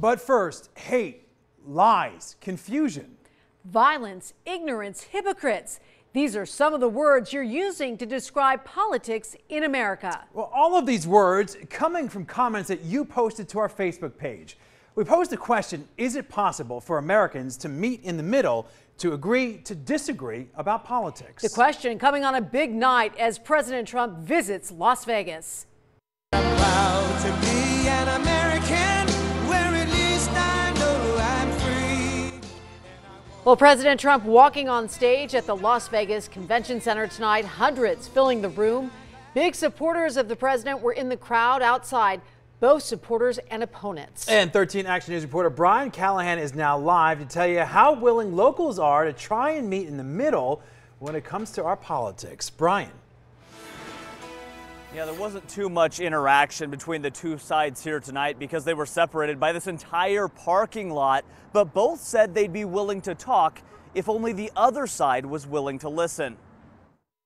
But first, hate, lies, confusion. Violence, ignorance, hypocrites. These are some of the words you're using to describe politics in America. Well, all of these words coming from comments that you posted to our Facebook page. We posed a question: is it possible for Americans to meet in the middle, to agree to disagree about politics? The question coming on a big night as President Trump visits Las Vegas. I'm proud to be an American, where at least I know I'm free. Well, President Trump walking on stage at the Las Vegas Convention Center tonight, hundreds filling the room. Big supporters of the president were in the crowd outside, both supporters and opponents. And 13 Action News reporter Brian Callahan is now live to tell you how willing locals are to try and meet in the middle when it comes to our politics. Brian. Yeah, there wasn't too much interaction between the two sides here tonight because they were separated by this entire parking lot, but both said they'd be willing to talk if only the other side was willing to listen.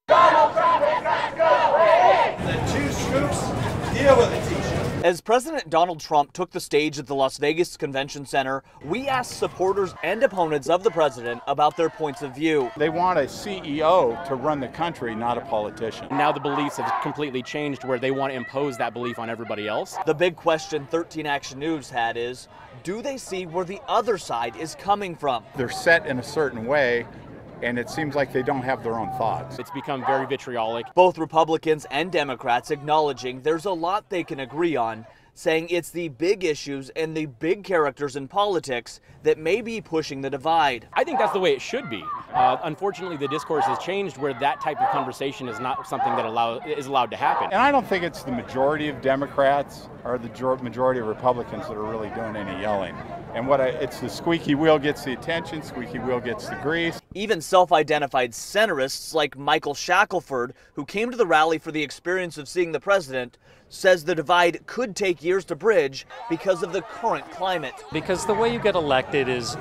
Donald Trump has got to go away! The two scoops, deal with it, teacher. As President Donald Trump took the stage at the Las Vegas Convention Center, we asked supporters and opponents of the president about their points of view. They want a CEO to run the country, not a politician. Now the beliefs have completely changed where they want to impose that belief on everybody else. The big question 13 Action News had is, do they see where the other side is coming from? They're set in a certain way, and it seems like they don't have their own thoughts. It's become very vitriolic. Both Republicans and Democrats acknowledging there's a lot they can agree on, saying it's the big issues and the big characters in politics that may be pushing the divide. I think that's the way it should be. Unfortunately, the discourse has changed where that type of conversation is not something that is allowed to happen. And I don't think it's the majority of Democrats or the majority of Republicans that are really doing any yelling. And it's the squeaky wheel gets the attention, squeaky wheel gets the grease. Even self-identified centrists like Michael Shackelford, who came to the rally for the experience of seeing the president, says the divide could take years to bridge because of the current climate. Because the way you get elected is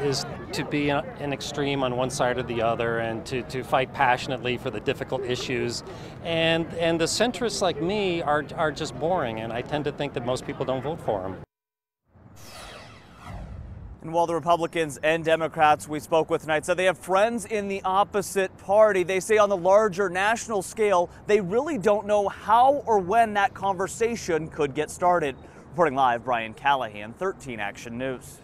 to be an extreme on one side or the other, and to fight passionately for the difficult issues. And the centrists like me are just boring, and I tend to think that most people don't vote for them. And while the Republicans and Democrats we spoke with tonight said they have friends in the opposite party, they say on the larger national scale, they really don't know how or when that conversation could get started. Reporting live, Brian Callahan, 13 Action News.